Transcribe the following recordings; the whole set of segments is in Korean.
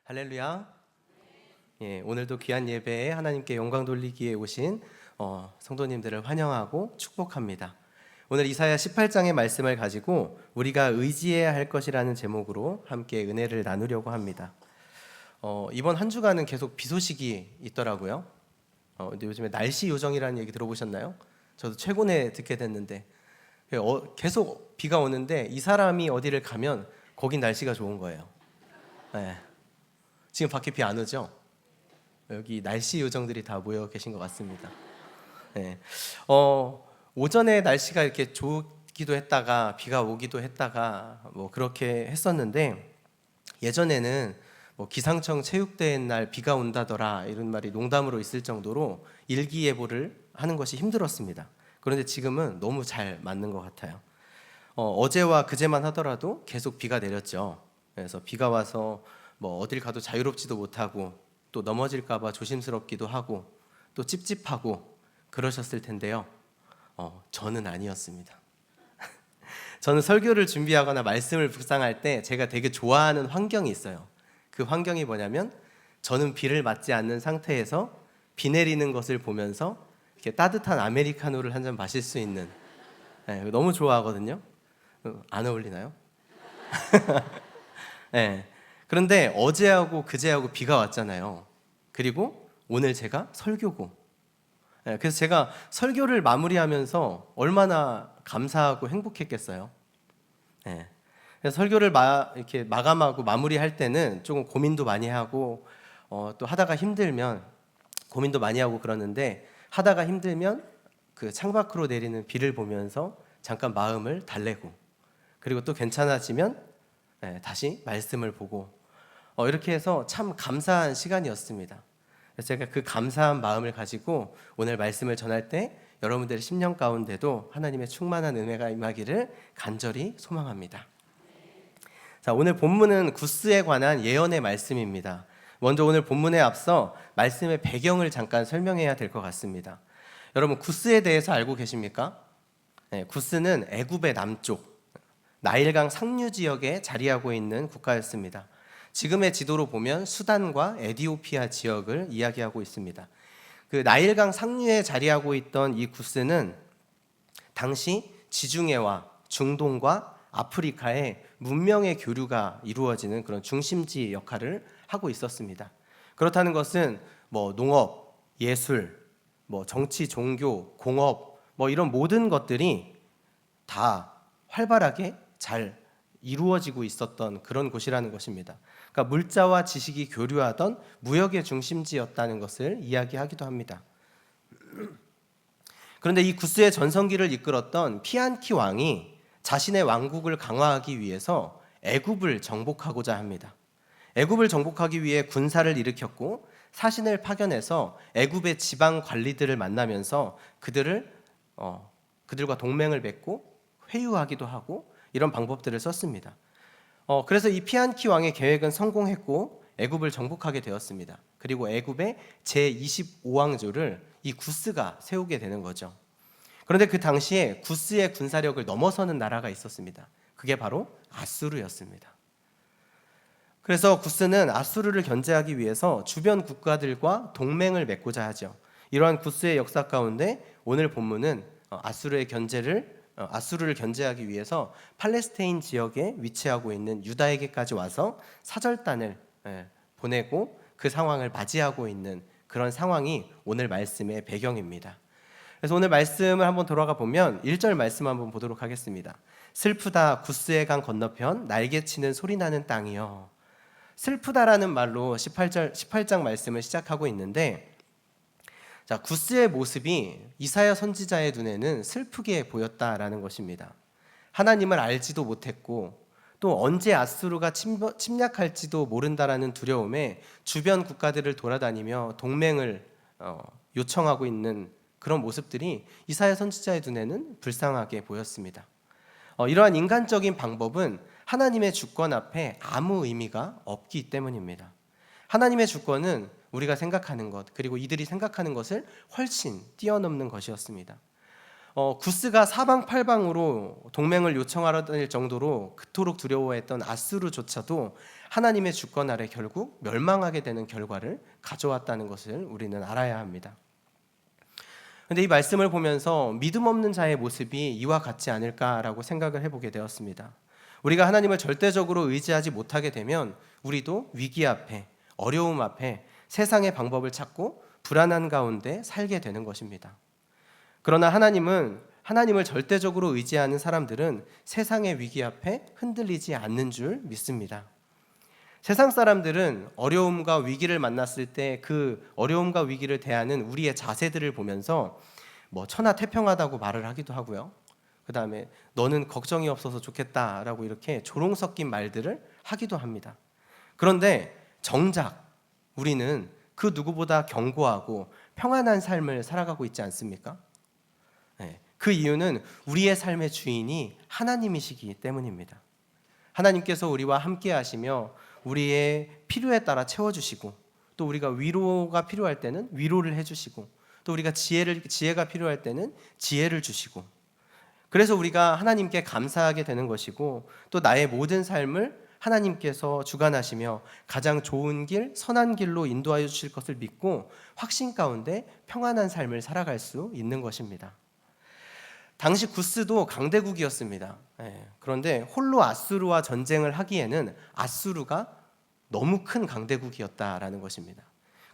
할렐루야. 예, 오늘도 귀한 예배에 하나님께 영광 돌리기에 오신 성도님들을 환영하고 축복합니다. 오늘 이사야 18장의 말씀을 가지고 우리가 의지해야 할 것이라는 제목으로 함께 은혜를 나누려고 합니다. 이번 한 주간은 계속 비 소식이 있더라고요. 근데 요즘에 날씨 요정이라는 얘기 들어보셨나요? 저도 최근에 듣게 됐는데 계속 비가 오는데 이 사람이 어디를 가면 거긴 날씨가 좋은 거예요. 네. 지금 밖에 비 안 오죠? 여기 날씨 요정들이 다 모여 계신 것 같습니다. 네. 오전에 날씨가 이렇게 좋기도 했다가 비가 오기도 했다가 뭐 그렇게 했었는데 예전에는 뭐 기상청 체육대회 날 비가 온다더라 이런 말이 농담으로 있을 정도로 일기예보를 하는 것이 힘들었습니다. 그런데 지금은 너무 잘 맞는 것 같아요. 어제와 그제만 하더라도 계속 비가 내렸죠. 그래서 비가 와서 뭐 어딜 가도 자유롭지도 못하고 또 넘어질까 봐 조심스럽기도 하고 또 찝찝하고 그러셨을 텐데요. 저는 아니었습니다. 저는 설교를 준비하거나 말씀을 묵상할 때 제가 되게 좋아하는 환경이 있어요. 그 환경이 뭐냐면 저는 비를 맞지 않는 상태에서 비 내리는 것을 보면서 이렇게 따뜻한 아메리카노를 한 잔 마실 수 있는, 너무 좋아하거든요. 안 어울리나요? 네. 그런데 어제하고 그제하고 비가 왔잖아요. 그리고 오늘 제가 설교고. 그래서 제가 설교를 마무리하면서 얼마나 감사하고 행복했겠어요. 그래서 설교를 이렇게 마감하고 마무리할 때는 조금 고민도 많이 하고 또 하다가 힘들면 고민도 많이 하고 그러는데 하다가 힘들면 그 창밖으로 내리는 비를 보면서 잠깐 마음을 달래고 그리고 또 괜찮아지면 다시 말씀을 보고 이렇게 해서 참 감사한 시간이었습니다. 그래서 제가 그 감사한 마음을 가지고 오늘 말씀을 전할 때 여러분들의 심령 가운데도 하나님의 충만한 은혜가 임하기를 간절히 소망합니다. 자, 오늘 본문은 구스에 관한 예언의 말씀입니다. 먼저 오늘 본문에 앞서 말씀의 배경을 잠깐 설명해야 될 것 같습니다. 여러분 구스에 대해서 알고 계십니까? 구스는 애굽의 남쪽 나일강 상류 지역에 자리하고 있는 국가였습니다. 지금의 지도로 보면 수단과 에디오피아 지역을 이야기하고 있습니다. 그 나일강 상류에 자리하고 있던 이 구스는 당시 지중해와 중동과 아프리카의 문명의 교류가 이루어지는 그런 중심지 역할을 하고 있었습니다. 그렇다는 것은 뭐 농업, 예술, 뭐 정치, 종교, 공업 뭐 이런 모든 것들이 다 활발하게 잘 이루어지고 있었던 그런 곳이라는 것입니다. 그러니까 물자와 지식이 교류하던 무역의 중심지였다는 것을 이야기하기도 합니다. 그런데 이 구스의 전성기를 이끌었던 피안키 왕이 자신의 왕국을 강화하기 위해서 애굽을 정복하고자 합니다. 애굽을 정복하기 위해 군사를 일으켰고 사신을 파견해서 애굽의 지방 관리들을 만나면서 그들과 동맹을 맺고 회유하기도 하고 이런 방법들을 썼습니다. 그래서 이 피안키 왕의 계획은 성공했고 애굽을 정복하게 되었습니다. 그리고 애굽의 제25왕조를 이 구스가 세우게 되는 거죠. 그런데 그 당시에 구스의 군사력을 넘어서는 나라가 있었습니다. 그게 바로 아수르였습니다. 그래서 구스는 아수르를 견제하기 위해서 주변 국가들과 동맹을 맺고자 하죠. 이러한 구스의 역사 가운데 오늘 본문은 아수르를 견제하기 위해서 팔레스타인 지역에 위치하고 있는 유다에게까지 와서 사절단을 보내고 그 상황을 맞이하고 있는 그런 상황이 오늘 말씀의 배경입니다. 그래서 오늘 말씀을 한번 돌아가 보면 1절 말씀 한번 보도록 하겠습니다. 슬프다 구스의 강 건너편 날개치는 소리나는 땅이여. 슬프다라는 말로 18장 말씀을 시작하고 있는데 자, 구스의 모습이 이사야 선지자의 눈에는 슬프게 보였다라는 것입니다. 하나님을 알지도 못했고 또 언제 아수르가 침략할지도 모른다라는 두려움에 주변 국가들을 돌아다니며 동맹을 요청하고 있는 그런 모습들이 이사야 선지자의 눈에는 불쌍하게 보였습니다. 이러한 인간적인 방법은 하나님의 주권 앞에 아무 의미가 없기 때문입니다. 하나님의 주권은 우리가 생각하는 것 그리고 이들이 생각하는 것을 훨씬 뛰어넘는 것이었습니다. 구스가 사방팔방으로 동맹을 요청하려 정도로 그토록 두려워했던 아수르조차도 하나님의 주권 아래 결국 멸망하게 되는 결과를 가져왔다는 것을 우리는 알아야 합니다. 그런데 이 말씀을 보면서 믿음 없는 자의 모습이 이와 같지 않을까라고 생각을 해보게 되었습니다. 우리가 하나님을 절대적으로 의지하지 못하게 되면 우리도 위기 앞에, 어려움 앞에 세상의 방법을 찾고 불안한 가운데 살게 되는 것입니다. 그러나 하나님을 절대적으로 의지하는 사람들은 세상의 위기 앞에 흔들리지 않는 줄 믿습니다. 세상 사람들은 어려움과 위기를 만났을 때 그 어려움과 위기를 대하는 우리의 자세들을 보면서 천하태평하다고 말을 하기도 하고요. 그 다음에 너는 걱정이 없어서 좋겠다라고 이렇게 조롱 섞인 말들을 하기도 합니다. 그런데 정작 우리는 그 누구보다 견고하고 평안한 삶을 살아가고 있지 않습니까? 그 이유는 우리의 삶의 주인이 하나님이시기 때문입니다. 하나님께서 우리와 함께 하시며 우리의 필요에 따라 채워주시고, 또 우리가 위로가 필요할 때는 위로를 해주시고, 또 우리가 지혜가 필요할 때는 지혜를 주시고, 그래서 우리가 하나님께 감사하게 되는 것이고, 또 나의 모든 삶을 하나님께서 주관하시며 가장 좋은 길, 선한 길로 인도하여 주실 것을 믿고 확신 가운데 평안한 삶을 살아갈 수 있는 것입니다. 당시 구스도 강대국이었습니다. 그런데 홀로 아수르와 전쟁을 하기에는 아수르가 너무 큰 강대국이었다라는 것입니다.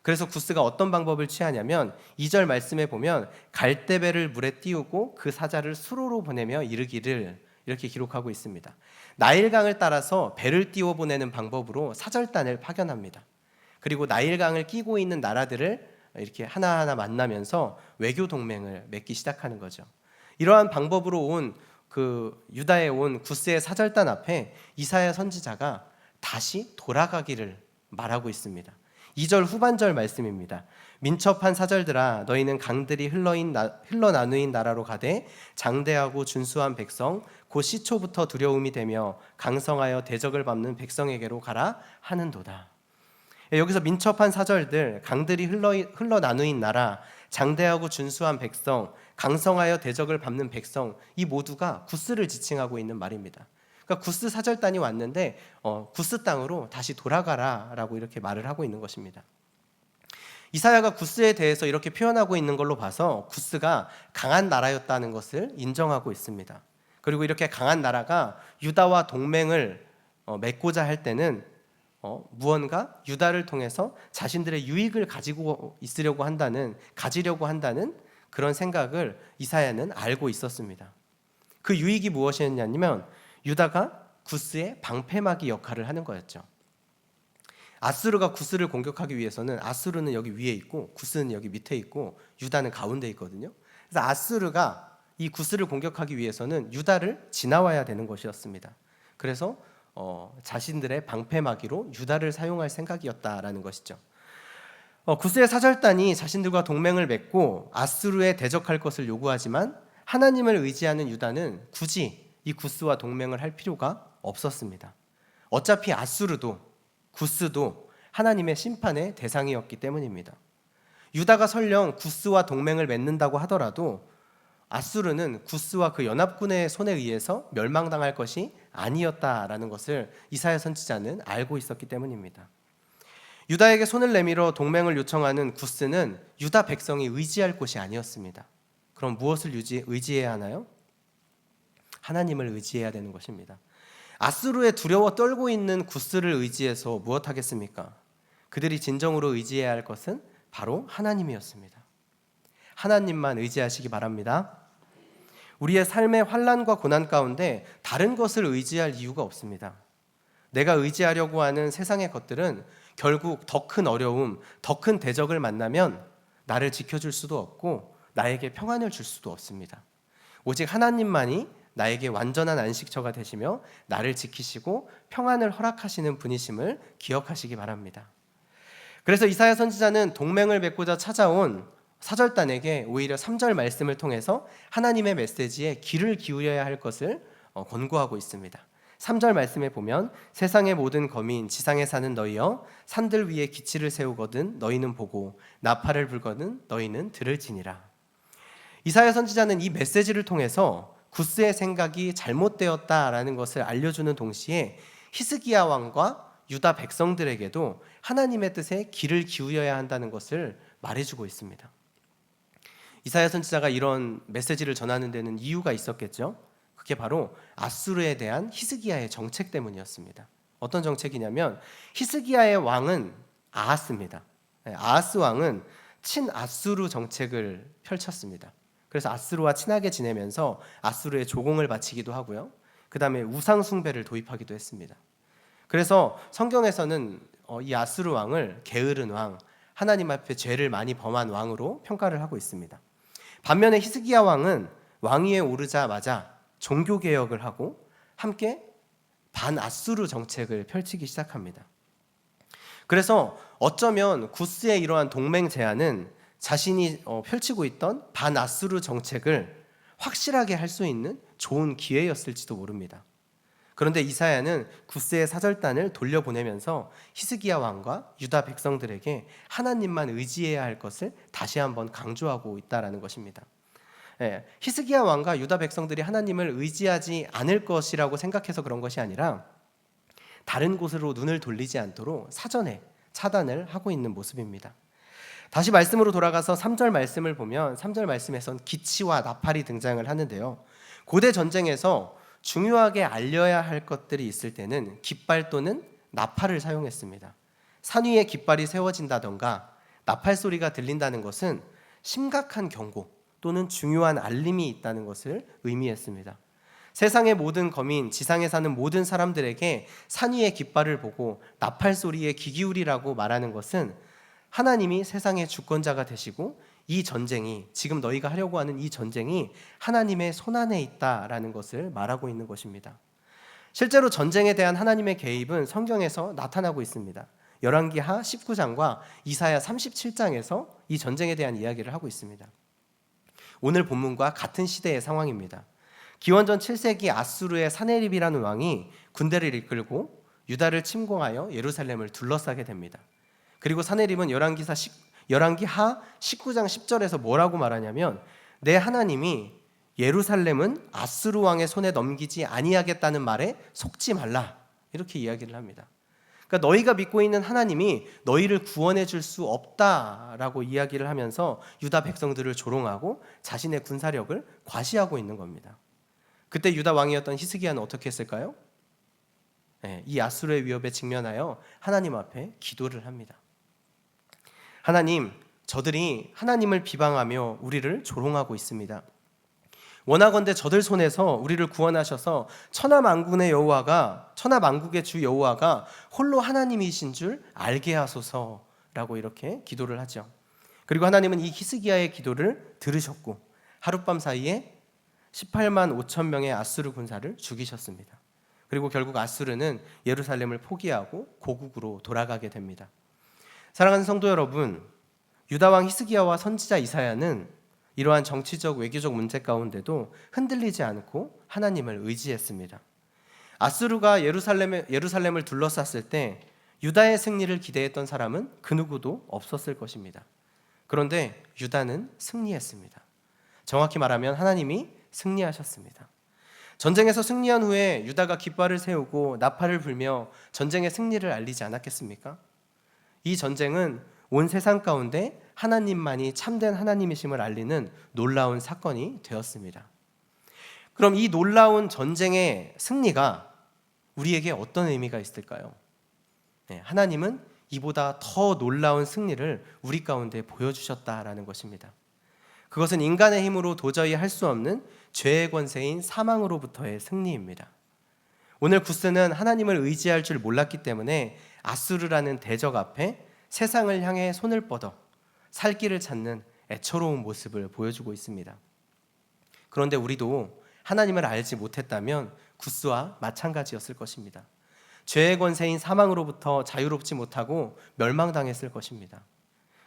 그래서 구스가 어떤 방법을 취하냐면 2절 말씀에 보면 갈대배를 물에 띄우고 그 사자를 수로로 보내며 이르기를, 이렇게 기록하고 있습니다. 나일강을 따라서 배를 띄워 보내는 방법으로 사절단을 파견합니다. 그리고 나일강을 끼고 있는 나라들을 이렇게 하나하나 만나면서 외교 동맹을 맺기 시작하는 거죠. 이러한 방법으로 온 유다에 온 구스의 사절단 앞에 이사야 선지자가 다시 돌아가기를 말하고 있습니다. 2절 후반절 말씀입니다. 민첩한 사절들아, 너희는 강들이 흘러나누인 나라로 가되 장대하고 준수한 백성, 곧 시초부터 두려움이 되며 강성하여 대적을 밟는 백성에게로 가라 하는도다. 여기서 민첩한 사절들, 강들이 흘러나누인 나라, 장대하고 준수한 백성, 강성하여 대적을 밟는 백성, 이 모두가 구스를 지칭하고 있는 말입니다. 그러니까 구스 사절단이 왔는데 구스 땅으로 다시 돌아가라라고 이렇게 말을 하고 있는 것입니다. 이사야가 구스에 대해서 이렇게 표현하고 있는 걸로 봐서 구스가 강한 나라였다는 것을 인정하고 있습니다. 그리고 이렇게 강한 나라가 유다와 동맹을 맺고자 할 때는 무언가 유다를 통해서 자신들의 유익을 가지려고 한다는 그런 생각을 이사야는 알고 있었습니다. 그 유익이 무엇이었냐면 유다가 구스의 방패막이 역할을 하는 거였죠. 아수르가 구스를 공격하기 위해서는 아수르는 여기 위에 있고 구스는 여기 밑에 있고 유다는 가운데 있거든요. 그래서 아수르가 이 구스를 공격하기 위해서는 유다를 지나와야 되는 것이었습니다. 그래서 자신들의 방패막이로 유다를 사용할 생각이었다라는 것이죠. 구스의 사절단이 자신들과 동맹을 맺고 아수르에 대적할 것을 요구하지만 하나님을 의지하는 유다는 굳이 이 구스와 동맹을 할 필요가 없었습니다. 어차피 아수르도 구스도 하나님의 심판의 대상이었기 때문입니다. 유다가 설령 구스와 동맹을 맺는다고 하더라도 아수르는 구스와 그 연합군의 손에 의해서 멸망당할 것이 아니었다라는 것을 이사야 선지자는 알고 있었기 때문입니다. 유다에게 손을 내밀어 동맹을 요청하는 구스는 유다 백성이 의지할 곳이 아니었습니다. 그럼 무엇을 의지해야 하나요? 하나님을 의지해야 되는 것입니다. 아수르에 두려워 떨고 있는 구스를 의지해서 무엇하겠습니까? 그들이 진정으로 의지해야 할 것은 바로 하나님이었습니다. 하나님만 의지하시기 바랍니다. 우리의 삶의 환난과 고난 가운데 다른 것을 의지할 이유가 없습니다. 내가 의지하려고 하는 세상의 것들은 결국 더 큰 어려움, 더 큰 대적을 만나면 나를 지켜줄 수도 없고 나에게 평안을 줄 수도 없습니다. 오직 하나님만이 나에게 완전한 안식처가 되시며 나를 지키시고 평안을 허락하시는 분이심을 기억하시기 바랍니다. 그래서 이사야 선지자는 동맹을 맺고자 찾아온 사절단에게 오히려 3절 말씀을 통해서 하나님의 메시지에 귀를 기울여야 할 것을 권고하고 있습니다. 3절 말씀에 보면 세상의 모든 거민 지상에 사는 너희여 산들 위에 기치를 세우거든 너희는 보고 나팔을 불거든 너희는 들을지니라. 이사야 선지자는 이 메시지를 통해서 구스의 생각이 잘못되었다라는 것을 알려주는 동시에 히스기야 왕과 유다 백성들에게도 하나님의 뜻에 귀를 기울여야 한다는 것을 말해주고 있습니다. 이사야 선지자가 이런 메시지를 전하는 데는 이유가 있었겠죠. 그게 바로 아수르에 대한 히스기야의 정책 때문이었습니다. 어떤 정책이냐면 히스기야의 왕은 아하스입니다. 아하스 왕은 친아수르 정책을 펼쳤습니다. 그래서 아수르와 친하게 지내면서 아수르에 조공을 바치기도 하고요. 그 다음에 우상 숭배를 도입하기도 했습니다. 그래서 성경에서는 이 아수르 왕을 게으른 왕, 하나님 앞에 죄를 많이 범한 왕으로 평가를 하고 있습니다. 반면에 히스기야 왕은 왕위에 오르자마자 종교개혁을 하고 함께 반아수르 정책을 펼치기 시작합니다. 그래서 어쩌면 구스의 이러한 동맹 제안은 자신이 펼치고 있던 반아수르 정책을 확실하게 할 수 있는 좋은 기회였을지도 모릅니다. 그런데 이사야는 구스의 사절단을 돌려보내면서 히스기야 왕과 유다 백성들에게 하나님만 의지해야 할 것을 다시 한번 강조하고 있다는 것입니다. 히스기야 왕과 유다 백성들이 하나님을 의지하지 않을 것이라고 생각해서 그런 것이 아니라 다른 곳으로 눈을 돌리지 않도록 사전에 차단을 하고 있는 모습입니다. 다시 말씀으로 돌아가서 3절 말씀을 보면 3절 말씀에선 기치와 나팔이 등장을 하는데요. 고대 전쟁에서 중요하게 알려야 할 것들이 있을 때는 깃발 또는 나팔을 사용했습니다. 산 위에 깃발이 세워진다던가 나팔 소리가 들린다는 것은 심각한 경고 또는 중요한 알림이 있다는 것을 의미했습니다. 세상의 모든 거민, 지상에 사는 모든 사람들에게 산 위의 깃발을 보고 나팔 소리에 귀 기울이라고 말하는 것은 하나님이 세상의 주권자가 되시고 이 전쟁이, 지금 너희가 하려고 하는 이 전쟁이 하나님의 손안에 있다라는 것을 말하고 있는 것입니다. 실제로 전쟁에 대한 하나님의 개입은 성경에서 나타나고 있습니다. 열왕기하 19장과 이사야 37장에서 이 전쟁에 대한 이야기를 하고 있습니다. 오늘 본문과 같은 시대의 상황입니다. 기원전 7세기 아수르의 사네립이라는 왕이 군대를 이끌고 유다를 침공하여 예루살렘을 둘러싸게 됩니다. 그리고 사네립은 열왕기하 19장 10절에서 뭐라고 말하냐면 내 하나님이 예루살렘은 아수르 왕의 손에 넘기지 아니하겠다는 말에 속지 말라, 이렇게 이야기를 합니다. 그러니까 너희가 믿고 있는 하나님이 너희를 구원해 줄 수 없다라고 이야기를 하면서 유다 백성들을 조롱하고 자신의 군사력을 과시하고 있는 겁니다. 그때 유다 왕이었던 히스기야는 어떻게 했을까요? 이 아수르의 위협에 직면하여 하나님 앞에 기도를 합니다. 하나님, 저들이 하나님을 비방하며 우리를 조롱하고 있습니다. 원하건대 저들 손에서 우리를 구원하셔서 천하만국의 주 여호와가 홀로 하나님이신 줄 알게 하소서라고 이렇게 기도를 하죠. 그리고 하나님은 이 히스기야의 기도를 들으셨고 하룻밤 사이에 18만 5천 명의 아수르 군사를 죽이셨습니다. 그리고 결국 아수르는 예루살렘을 포기하고 고국으로 돌아가게 됩니다. 사랑하는 성도 여러분, 유다 왕 히스기야와 선지자 이사야는 이러한 정치적 외교적 문제 가운데도 흔들리지 않고 하나님을 의지했습니다. 아수르가 예루살렘을 둘러쌌을 때 유다의 승리를 기대했던 사람은 그 누구도 없었을 것입니다. 그런데 유다는 승리했습니다. 정확히 말하면 하나님이 승리하셨습니다. 전쟁에서 승리한 후에 유다가 깃발을 세우고 나팔을 불며 전쟁의 승리를 알리지 않았겠습니까? 이 전쟁은 온 세상 가운데 하나님만이 참된 하나님이심을 알리는 놀라운 사건이 되었습니다. 그럼 이 놀라운 전쟁의 승리가 우리에게 어떤 의미가 있을까요? 하나님은 이보다 더 놀라운 승리를 우리 가운데 보여주셨다라는 것입니다. 그것은 인간의 힘으로 도저히 할 수 없는 죄의 권세인 사망으로부터의 승리입니다. 오늘 구스는 하나님을 의지할 줄 몰랐기 때문에 아수르라는 대적 앞에 세상을 향해 손을 뻗어 살 길을 찾는 애처로운 모습을 보여주고 있습니다. 그런데 우리도 하나님을 알지 못했다면 구스와 마찬가지였을 것입니다. 죄의 권세인 사망으로부터 자유롭지 못하고 멸망당했을 것입니다.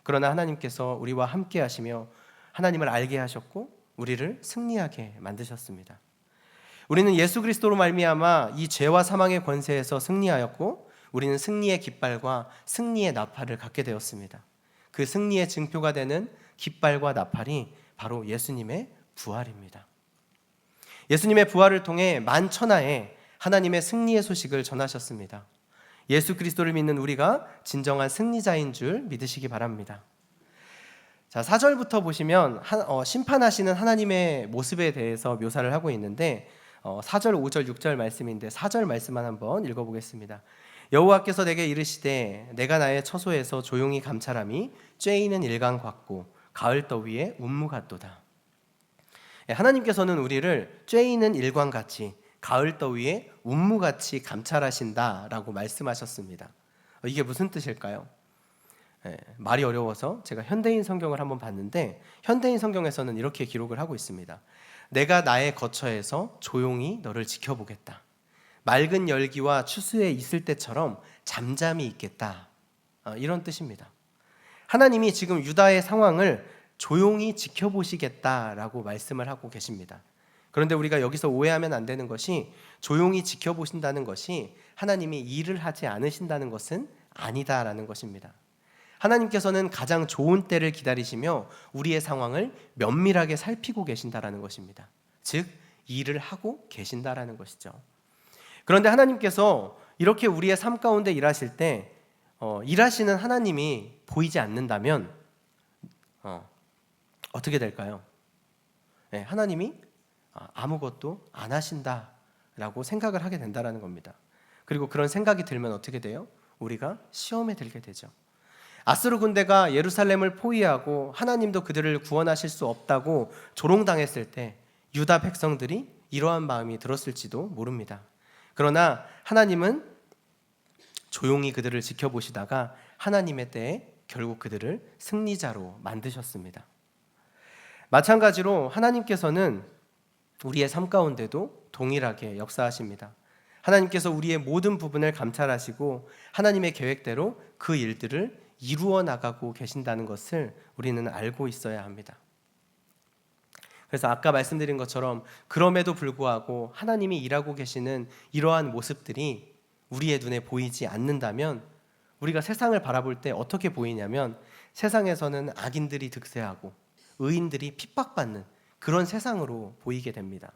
그러나 하나님께서 우리와 함께 하시며 하나님을 알게 하셨고 우리를 승리하게 만드셨습니다. 우리는 예수 그리스도로 말미암아 이 죄와 사망의 권세에서 승리하였고 우리는 승리의 깃발과 승리의 나팔을 갖게 되었습니다. 그 승리의 증표가 되는 깃발과 나팔이 바로 예수님의 부활입니다. 예수님의 부활을 통해 만천하에 하나님의 승리의 소식을 전하셨습니다. 예수 그리스도를 믿는 우리가 진정한 승리자인 줄 믿으시기 바랍니다. 자, 4절부터 보시면 심판하시는 하나님의 모습에 대해서 묘사를 하고 있는데 4절, 5절, 6절 말씀인데 4절 말씀만 한번 읽어보겠습니다. 여호와께서 내게 이르시되 내가 나의 처소에서 조용히 감찰함이 쬐이는 일강 같고 가을 더위에 운무 같도다. 하나님께서는 우리를 쬐이는 일광같이 가을 더위에 운무같이 감찰하신다라고 말씀하셨습니다. 이게 무슨 뜻일까요? 말이 어려워서 제가 현대인 성경을 한번 봤는데 현대인 성경에서는 이렇게 기록을 하고 있습니다. 내가 나의 거처에서 조용히 너를 지켜보겠다. 맑은 열기와 추수에 있을 때처럼 잠잠히 있겠다. 이런 뜻입니다. 하나님이 지금 유다의 상황을 조용히 지켜보시겠다라고 말씀을 하고 계십니다. 그런데 우리가 여기서 오해하면 안 되는 것이 조용히 지켜보신다는 것이 하나님이 일을 하지 않으신다는 것은 아니다라는 것입니다. 하나님께서는 가장 좋은 때를 기다리시며 우리의 상황을 면밀하게 살피고 계신다라는 것입니다. 즉 일을 하고 계신다라는 것이죠. 그런데 하나님께서 이렇게 우리의 삶 가운데 일하실 때 일하시는 하나님이 보이지 않는다면 어떻게 될까요? 하나님이 아무것도 안 하신다라고 생각을 하게 된다라는 겁니다. 그리고 그런 생각이 들면 어떻게 돼요? 우리가 시험에 들게 되죠. 아수르 군대가 예루살렘을 포위하고 하나님도 그들을 구원하실 수 없다고 조롱당했을 때 유다 백성들이 이러한 마음이 들었을지도 모릅니다. 그러나 하나님은 조용히 그들을 지켜보시다가 하나님의 때에 결국 그들을 승리자로 만드셨습니다. 마찬가지로 하나님께서는 우리의 삶 가운데도 동일하게 역사하십니다. 하나님께서 우리의 모든 부분을 감찰하시고 하나님의 계획대로 그 일들을 이루어 나가고 계신다는 것을 우리는 알고 있어야 합니다. 그래서 아까 말씀드린 것처럼 그럼에도 불구하고 하나님이 일하고 계시는 이러한 모습들이 우리의 눈에 보이지 않는다면 우리가 세상을 바라볼 때 어떻게 보이냐면 세상에서는 악인들이 득세하고 의인들이 핍박받는 그런 세상으로 보이게 됩니다.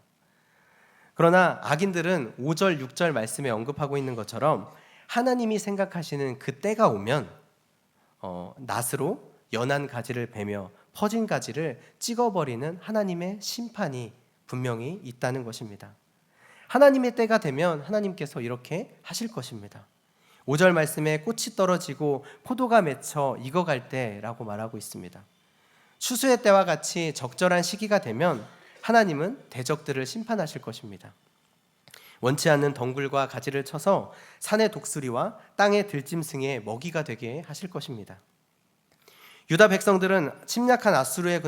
그러나 악인들은 5절, 6절 말씀에 언급하고 있는 것처럼 하나님이 생각하시는 그 때가 오면 낫으로 연한 가지를 베며 퍼진 가지를 찍어버리는 하나님의 심판이 분명히 있다는 것입니다. 하나님의 때가 되면 하나님께서 이렇게 하실 것입니다. 5절 말씀에 꽃이 떨어지고 포도가 맺혀 익어갈 때라고 말하고 있습니다. 추수의 때와 같이 적절한 시기가 되면 하나님은 대적들을 심판하실 것입니다. 원치 않는 덩굴과 가지를 쳐서 산의 독수리와 땅의 들짐승의 먹이가 되게 하실 것입니다. 유다 백성들을 침략한 아수르의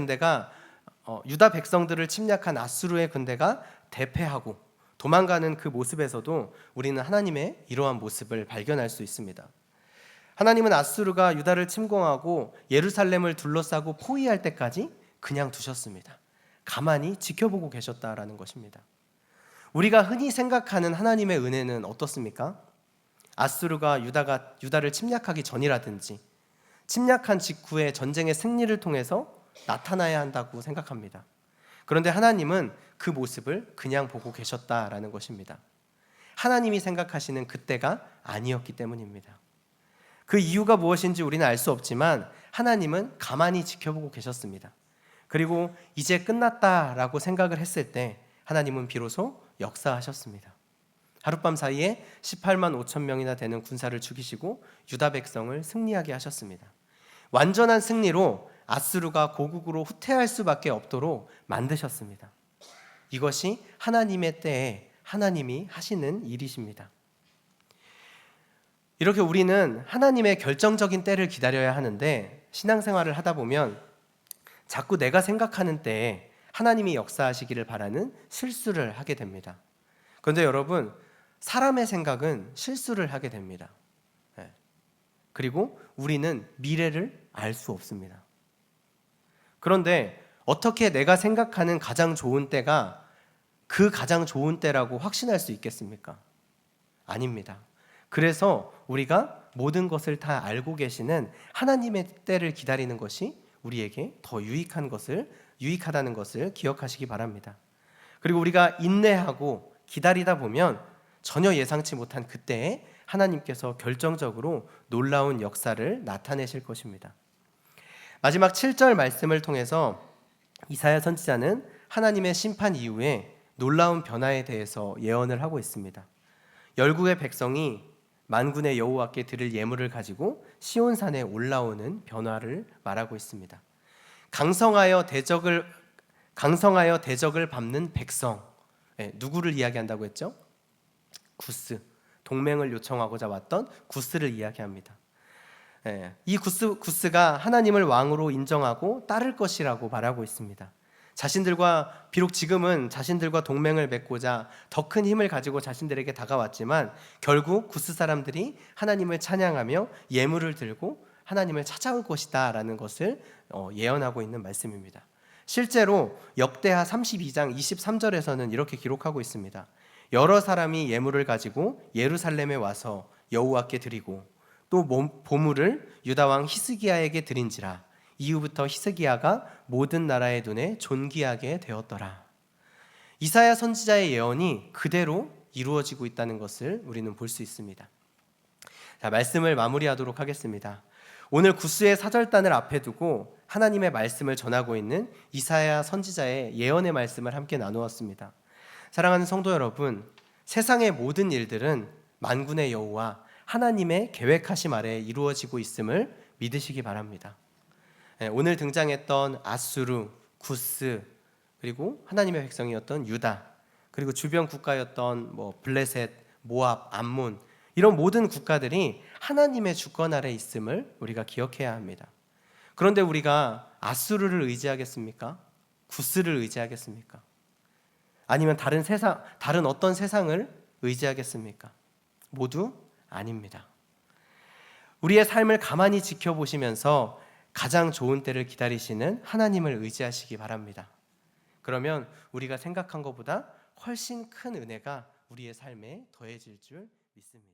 군대가 대패하고 도망가는 그 모습에서도 우리는 하나님의 이러한 모습을 발견할 수 있습니다. 하나님은 아수르가 유다를 침공하고 예루살렘을 둘러싸고 포위할 때까지 그냥 두셨습니다. 가만히 지켜보고 계셨다라는 것입니다. 우리가 흔히 생각하는 하나님의 은혜는 어떻습니까? 아수르가 유다를 침략하기 전이라든지 침략한 직후에 전쟁의 승리를 통해서 나타나야 한다고 생각합니다. 그런데 하나님은 그 모습을 그냥 보고 계셨다라는 것입니다. 하나님이 생각하시는 그때가 아니었기 때문입니다. 그 이유가 무엇인지 우리는 알 수 없지만 하나님은 가만히 지켜보고 계셨습니다. 그리고 이제 끝났다라고 생각을 했을 때 하나님은 비로소 역사하셨습니다. 하룻밤 사이에 18만 5천 명이나 되는 군사를 죽이시고 유다 백성을 승리하게 하셨습니다. 완전한 승리로 아수르가 고국으로 후퇴할 수밖에 없도록 만드셨습니다. 이것이 하나님의 때에 하나님이 하시는 일이십니다. 이렇게 우리는 하나님의 결정적인 때를 기다려야 하는데 신앙생활을 하다 보면 자꾸 내가 생각하는 때에 하나님이 역사하시기를 바라는 실수를 하게 됩니다. 그런데 여러분, 사람의 생각은 실수를 하게 됩니다. 그리고 우리는 미래를 알 수 없습니다. 그런데 어떻게 내가 생각하는 가장 좋은 때가 그 가장 좋은 때라고 확신할 수 있겠습니까? 아닙니다. 그래서 우리가 모든 것을 다 알고 계시는 하나님의 때를 기다리는 것이 우리에게 더 유익한 것을 유익하다는 것을 기억하시기 바랍니다. 그리고 우리가 인내하고 기다리다 보면 전혀 예상치 못한 그때에 하나님께서 결정적으로 놀라운 역사를 나타내실 것입니다. 마지막 7절 말씀을 통해서 이사야 선지자는 하나님의 심판 이후에 놀라운 변화에 대해서 예언을 하고 있습니다. 열국의 백성이 만군의 여호와께 드릴 예물을 가지고 시온산에 올라오는 변화를 말하고 있습니다. 강성하여 대적을 밟는 백성, 누구를 이야기한다고 했죠? 구스, 동맹을 요청하고자 왔던 구스를 이야기합니다. 이 구스가 하나님을 왕으로 인정하고 따를 것이라고 말하고 있습니다. 비록 지금은 자신들과 동맹을 맺고자 더 큰 힘을 가지고 자신들에게 다가왔지만 결국 구스 사람들이 하나님을 찬양하며 예물을 들고 하나님을 찾아올 것이다 라는 것을 예언하고 있는 말씀입니다. 실제로 역대하 32장 23절에서는 이렇게 기록하고 있습니다. 여러 사람이 예물을 가지고 예루살렘에 와서 여호와께 드리고 또 보물을 유다 왕 히스기야에게 드린지라 이후부터 히스기야가 모든 나라의 눈에 존귀하게 되었더라. 이사야 선지자의 예언이 그대로 이루어지고 있다는 것을 우리는 볼 수 있습니다. 자, 말씀을 마무리하도록 하겠습니다. 오늘 구스의 사절단을 앞에 두고 하나님의 말씀을 전하고 있는 이사야 선지자의 예언의 말씀을 함께 나누었습니다. 사랑하는 성도 여러분, 세상의 모든 일들은 만군의 여호와 하나님의 계획하심 아래 이루어지고 있음을 믿으시기 바랍니다. 오늘 등장했던 아수르, 구스, 그리고 하나님의 백성이었던 유다, 그리고 주변 국가였던 블레셋, 모압, 암몬, 이런 모든 국가들이 하나님의 주권 아래 있음을 우리가 기억해야 합니다. 그런데 우리가 아수르를 의지하겠습니까? 구스를 의지하겠습니까? 아니면 다른 어떤 세상을 의지하겠습니까? 모두 아닙니다. 우리의 삶을 가만히 지켜보시면서 가장 좋은 때를 기다리시는 하나님을 의지하시기 바랍니다. 그러면 우리가 생각한 것보다 훨씬 큰 은혜가 우리의 삶에 더해질 줄 믿습니다.